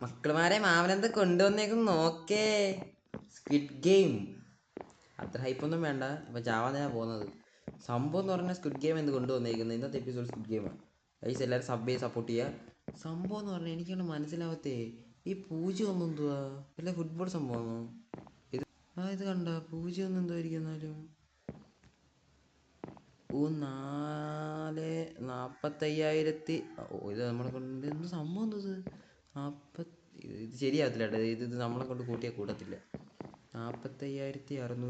മക്കളുമാരെ മാമനെന്ത് കൊണ്ടുവന്നേക്കും നോക്കേ. Squid game. അത്ര ഹൈപ്പൊന്നും വേണ്ട, ഇപ്പം ചാവാനാണ് പോകുന്നത്. സംഭവം എന്ന് പറഞ്ഞാൽ സ്ക്വിഡ് ഗെയിം എന്ത് കൊണ്ടുവന്നേക്കുന്നത്. ഇന്നത്തെ എപ്പിസോഡ് സ്ക്വിഡ് ഗെയിമാണ്. ഗൈസ് എല്ലാവരും സബ് ചെയ്ത് സപ്പോർട്ട് ചെയ്യുക. സംഭവം എന്ന് പറഞ്ഞാൽ എനിക്കാണ് മനസ്സിലാവത്തേ. ഈ പൂജ്യം ഒന്നും എന്തുവാ, വല്ല ഫുട്ബോൾ സംഭവമാണോ ഇത്? ഇത് കണ്ട പൂജ്യം ഒന്നും എന്തുമായിരിക്കും എന്നാലും. 45,000. ഇത് നമ്മളെ കൊണ്ട് എന്ത് സംഭവം എന്തത്? ഇത് ശരിയാകത്തില്ല കേട്ടോ. ഇത് നമ്മളെ കൊണ്ട് കൂട്ടിയാൽ കൂടത്തില്ല. 45,600.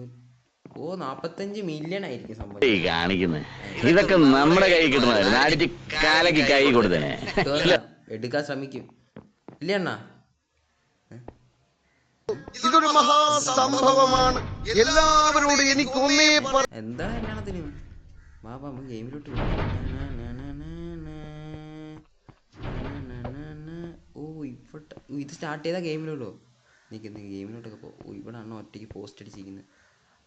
45 മില്യൺ ആയിരിക്കും സംഭവം കാണിക്കുന്നത്. ഇതൊക്കെ നമ്മുടെ കൈ കിട്ടുന്നതായിരുന്നു. അടിച്ച് കാലക്ക് കൈ കൊടുത്തേ എടുക്കാൻ ശ്രമിക്കും ഇല്ല അണ്ണാ. ഇതൊരു മഹാസംഭവമാണ്. എല്ലാവരോടും എനിക്ക് ഒന്നേ എന്താ കല്യാണത്തിനും ബാബാ ഗെയിമിലോട്ട്. ഇത് സ്റ്റാർട്ട് ചെയ്താൽ ഗെയിമിലുള്ളൂ. നിൽക്കുന്ന ഗെയിമിലോട്ടൊക്കെ പോകും. ഇവിടെ അണ്ണ ഒറ്റയ്ക്ക് പോസ്റ്റ് അടിച്ചിരിക്കുന്നത്.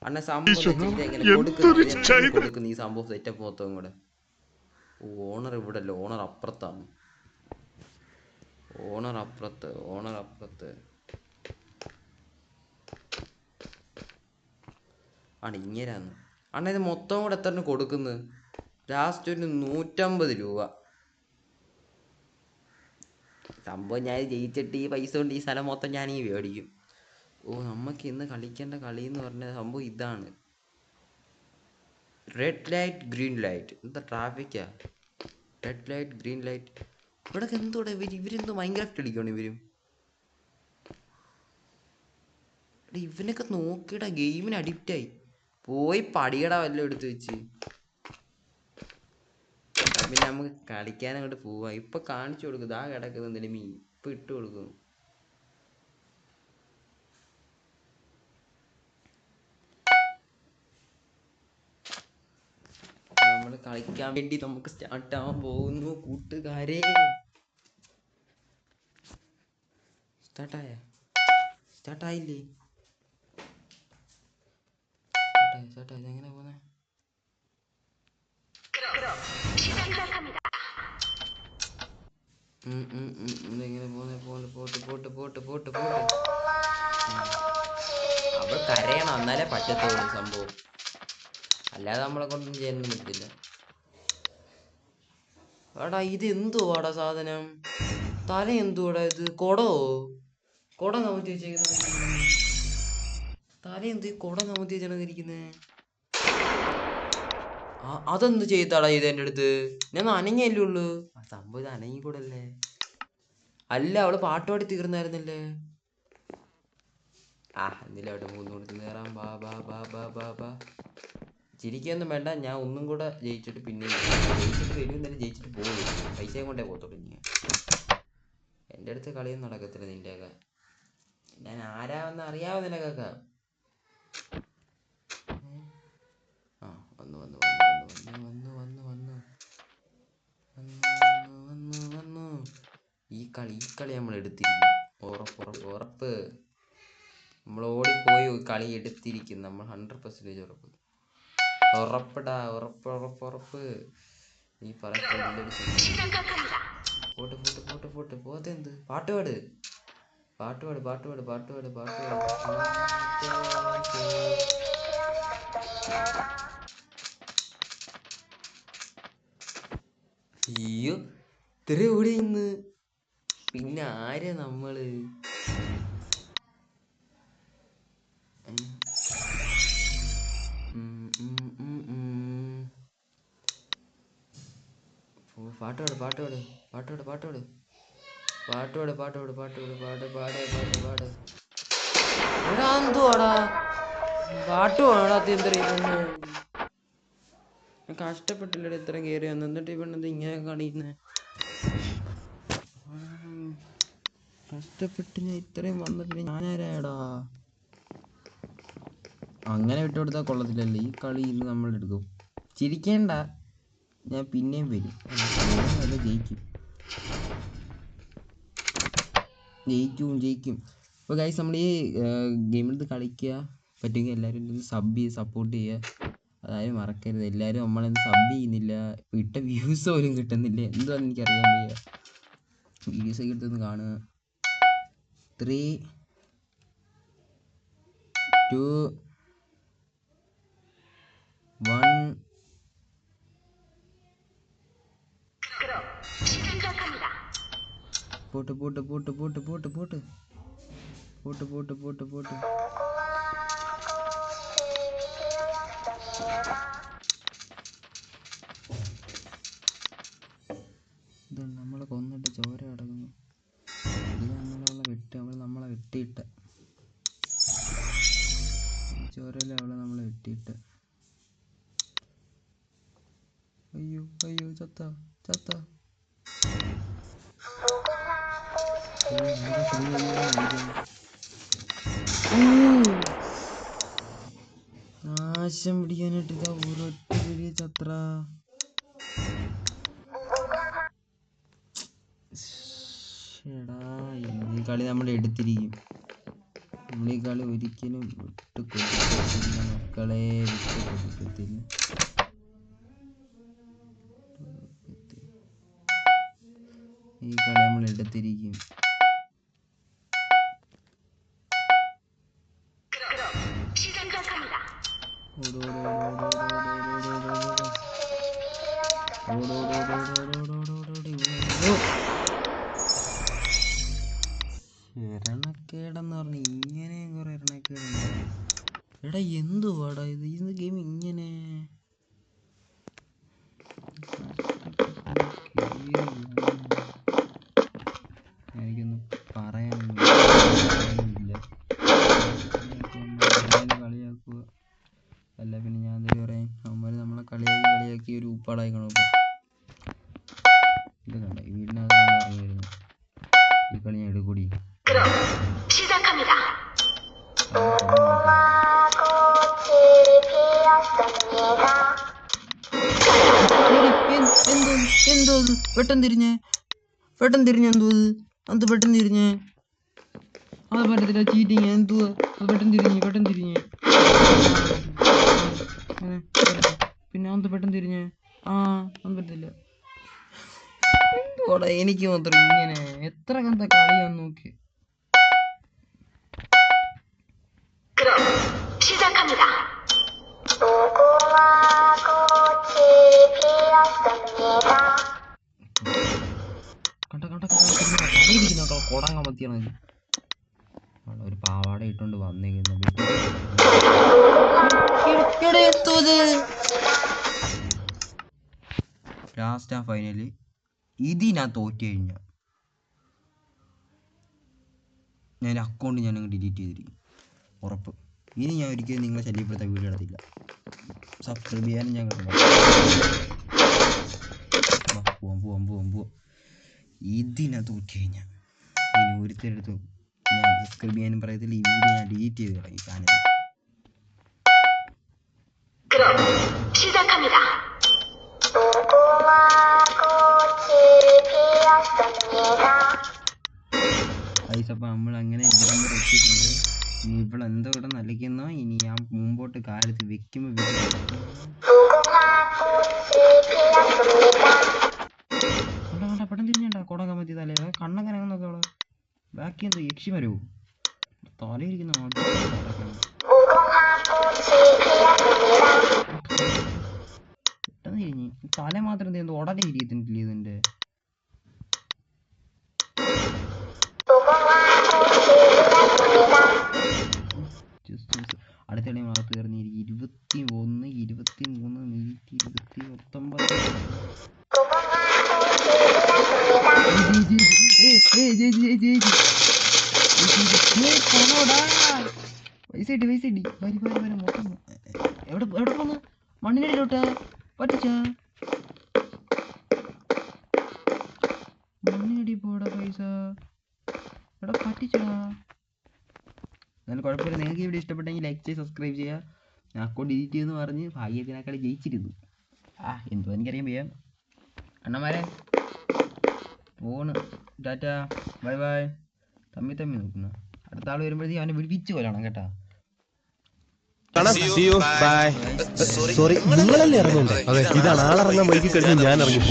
അണ്ണ സംഭവം എങ്ങനെ കൊടുക്കുന്നു ഈ സംഭവം സെറ്റപ്പ് മൊത്തം കൂടെ. ഓണർ ഇവിടെ അല്ല, ഓണർ അപ്പുറത്താണ്. ഓണർ അപ്പുറത്ത് ആണ്. ഇങ്ങനെയാന്ന് അണ്ണ. ഇത് മൊത്തം കൂടെ എത്ര കൊടുക്കുന്നത്? ലാസ്റ്റ് ഒരു 150 രൂപ. സംഭവം ഞാൻ ജയിച്ചിട്ട് ഈ പൈസ കൊണ്ട് ഈ സ്ഥലം മൊത്തം ഞാൻ ഈ മേടിക്കും. നമുക്ക് ഇന്ന് കളിക്കേണ്ട കളി എന്ന് പറഞ്ഞ സംഭവം ഇതാണ്. Red light green light. എന്താ ട്രാഫിക്കാ? Red light green light. ഇവിടെ എന്തോടെ ഇവരെന്തോ മൈൻക്രാഫ്റ്റ് കളിക്കണം ഇവരും. ഇവനൊക്കെ നോക്കിയിടാ ഗെയിമിന് അഡിക്റ്റായി പോയി. പടിയടാ വല്ലതും എടുത്ത് വെച്ച്. പിന്നെ നമുക്ക് കളിക്കാൻ അങ്ങോട്ട് പോവാം. ഇപ്പൊ കാണിച്ചു കൊടുക്കും. ആ കിടക്കുന്ന മീൻ ഇപ്പൊ ഇട്ട് കൊടുക്കും. നമ്മൾ കളിക്കാൻ വേണ്ടി നമുക്ക് സ്റ്റാർട്ട് ആവാൻ പോകുന്നു കൂട്ടുകാരെ. സ്റ്റാർട്ടായില്ലേ? സ്റ്റാർട്ടായി. എങ്ങനെ പോന്നെ? എങ്ങനെ പോട്ട്. അവൾ കരയണം എന്നാലേ പറ്റത്തുള്ളൂ സംഭവം. അല്ലാതെ നമ്മളെ കൊണ്ടൊന്നും ചെയ്യാനൊന്നും പറ്റില്ല. എടാ ഇത് എന്തുവാടാ സാധനം? തല എന്തുവാടാ ഇത്? കൊട കമത്തി വെച്ചേക്കുന്ന തല എന്ത്? കൊട കമത്തി വെച്ചാണിരിക്കുന്നേ. അതെന്ത് ചെയ്താടാ ഇത് എൻ്റെ അടുത്ത്? ഞാൻ അനങ്ങിയല്ലേ ഉള്ളു. സംഭവം ഇത് അനങ്ങിക്കൂടല്ലേ? അല്ല അവള് പാട്ടുപാടി തീർന്നായിരുന്നല്ലേ. എന്തിലും അവിടെ 3 കൊടുത്ത് നേറാം. ബാ ചിരിക്കൊന്നും വേണ്ട. ഞാൻ ഒന്നും കൂടെ ജയിച്ചിട്ട് പിന്നെ ജയിച്ചിട്ട് വരും. തന്നെ ജയിച്ചിട്ട് പോകും. പൈസയും കൊണ്ടേ പോകത്തുള്ളൂ. എൻ്റെ അടുത്ത് കളിയൊന്നും നടക്കത്തില്ല നിൻ്റെയൊക്കെ. ഞാൻ ആരാവെന്ന് അറിയാവോ നിനക്കൊക്കെ? വന്നു. ഈ കളി നമ്മൾ എടുത്തിരിക്കും. ഉറപ്പ്. നമ്മൾ ഓടിപ്പോയി കളി എടുത്തിരിക്കും. നമ്മൾ 100% ഉറപ്പ്. ഉറപ്പടാ. ഉറപ്പ്. നീ പറയട്ടെ. പോത്തെന്ത്? പാട്ടുപാട്. അയ്യോ ഇത്ര ഓടി ഇന്ന്. പിന്നെ ആരാ നമ്മള്? പാട്ടുപാട്. എന്തുവാടാ പാട്ട് പാടാത്ത? കഷ്ടപ്പെട്ടില്ലട ഇത്ര കയറി വന്നു. എന്നിട്ട് ഇവണെന്ത് ഇങ്ങനെ കാണിക്കുന്നേ? കഷ്ടപ്പെട്ട് ഞാൻ ഇത്രയും വന്നിട്ട് ഞാനാരാടാ? അങ്ങനെ വിട്ടുകൊടുത്താൽ കൊള്ളത്തില്ലല്ലേ. ഈ കളി ഇന്ന് നമ്മൾ എടുക്കും. ചിരിക്കേണ്ട, ഞാൻ പിന്നെയും വരും. ജയിക്കും. അപ്പോൾ ഗൈസ് നമ്മൾ ഈ ഗെയിമിൽ കളിക്കുക. പറ്റുമെങ്കിൽ എല്ലാവരും സബ് ചെയ്ത് സപ്പോർട്ട് ചെയ്യുക. അതായത് മറക്കരുത്. എല്ലാവരും നമ്മളെന്ത് സബ് ചെയ്യുന്നില്ല. ഇട്ട വ്യൂസ് പോലും കിട്ടുന്നില്ല. എന്തുവാന്ന് എനിക്കറിയാൻ വയ്യ. വീഡിയോസൊക്കെ എടുത്തൊന്ന് കാണുക. 3, 2, 1. Pot pot pot pot pot pot pot pot pot pot. ഇതാണ് നമ്മളെ കൊന്നിട്ട് ചോര അടങ്ങുന്നു. ഇത് നമ്മളെ വെട്ടിയിട്ട ചോരയിലെ അവളെ നമ്മളെ വെട്ടിയിട്ട. അയ്യോ അയ്യോ ചത്ത ചത്ത. നാശം പിടിക്കാനായിട്ട് ഇതാ ഒരൊറ്റ വലിയ ചത്ര. ഈ കളി നമ്മൾ എടുത്തിരിക്കും. നമ്മൾ ഈ കളി ഒരിക്കലും വിട്ട് കൊടുക്കത്തില്ല മക്കളെ, വിട്ട് കൊടുക്കത്തില്ല. ഈ കളി നമ്മൾ എടുത്തിരിക്കും. എരണക്കേടെന്ന് പറഞ്ഞ ഇങ്ങനെയും കുറെ എരണക്കേടുണ്ട്. എടാ എന്തുവാടാ ഇത് ഗെയിം ഇങ്ങനെ എനിക്കൊന്നും പറയാനില്ല. കളിയാക്കുക അല്ല പിന്നെ ഞാൻ എന്തായാലും പറയാൻ. അവന്മാർ നമ്മളെ കളിയാക്കി ഒരു ഉപ്പാടായി കാണും. ഇത് കണ്ട ഈ വീടിനകത്ത് നമ്മൾ ഇറങ്ങി വരുന്നു. ഈ കളി ഞാൻ എടുക്കൂടി. എന്തോ പെട്ടെന്ന് തിരിഞ്ഞേ എന്തോ അത് പെട്ടെന്ന് തിരിഞ്ഞേ. അത് പറ്റത്തില്ല, ചീറ്റിങ്. എന്തുവാ പെട്ടെന്ന് തിരിഞ്ഞ് പിന്നെ അത് പെട്ടെന്ന് തിരിഞ്ഞേ. ഒന്നും പറ്റത്തില്ല. എന്തുവാടാ എനിക്ക് മാത്രം ഇങ്ങനെ? എത്ര കണ്ട കളിയാന്ന് നോക്കി. കൊടങ്ങ മത്തിയാണ് ഒരു പാവാട ഇട്ടോണ്ട് വന്നേക്കുന്നത്. ലാസ്റ്റ് ആ ഫൈനല് ഇതിനാ തോറ്റ് കഴിഞ്ഞ ഞാൻ അക്കൗണ്ട് ഞാനങ്ങ് ഡിലീറ്റ് ചെയ്തിരിക്കും ഉറപ്പ്. ഇനി ഞാൻ ഒരിക്കലും നിങ്ങളെ ശല്യപ്പെടുത്താൻ വീഡിയോ എടുത്തില്ല. സബ്സ്ക്രൈബ് ചെയ്യാനും ഞാൻ പോവാം. ഇതിനാ തോറ്റ് കഴിഞ്ഞാൽ ഇനി ഒരുത്തരെടുത്ത് ഞാൻ സബ്സ്ക്രൈബ് ചെയ്യാനും പറയത്തില്ല. ഈ വീഡിയോ ഞാൻ ഡിലീറ്റ് ചെയ്ത് കളയും ചാനൽ. അപ്പം നമ്മൾ അങ്ങനെ എത്തിയിട്ടുണ്ട്. ഇനി ഇപ്പോൾ എന്തോ ഇവിടെ നൽകുന്നോ ഇനി ഞാൻ മുമ്പോട്ട് കാലത്ത് വെക്കുമ്പോൾ പെട്ടെന്ന് തിരിഞ്ഞാ കൊടങ്ങാൻ പറ്റിയ തലേ കണ്ണങ്ങനെ നോക്കാം. ബാക്കി എന്തോ യക്ഷി വരൂ തലയിരിക്കുന്ന പെട്ടെന്ന് തിരിഞ്ഞ് തല മാത്രം എന്തോ ഉടനെ ഇരിക്കത്തില്ല ഇതിന്റെ. അടുത്ത കളി മാറത്ത് കയറിഞ്ഞിരിക്കും. 21, 23, 119. പൈസ ഇടി മൊത്തം എവിടെ പോന്ന് മണ്ണിനടിയിലോട്ടാ പറ്റിച്ച മണ്ണിനടി പോടാ പൈസ എവിടെ പറ്റിച്ചടാ. എന്നാലും കുഴപ്പമില്ല. നിങ്ങൾക്ക് ഇവിടെ ഇഷ്ടപ്പെട്ടെങ്കിൽ ലൈക്ക് ചെയ്ത് സബ്സ്ക്രൈബ് ചെയ്യുക. ഞാൻ അക്കൗണ്ട് ഡിലീറ്റ് ചെയ്തെന്ന് പറഞ്ഞ് ഭാഗ്യത്തിനേക്കാൾ ജയിച്ചിരുന്നു. എന്തോ എനിക്കറിയാൻ വയ്യ. അണ്ണന്മാരെ പോണ്. Tata bye bye. തമ്മി നോക്കുന്ന അടുത്ത ആൾ വരുമ്പോഴത്തേക്കും അവനെ വിളിപ്പിച്ച് കൊല്ലണം കേട്ടാ. സോറി നിങ്ങളല്ലേ ഇറങ്ങുന്നത്? ഇതാണ് ആളിറങ്ങാൻ വൈകി കഴിഞ്ഞ് ഞാൻ ഇറങ്ങി പോകും.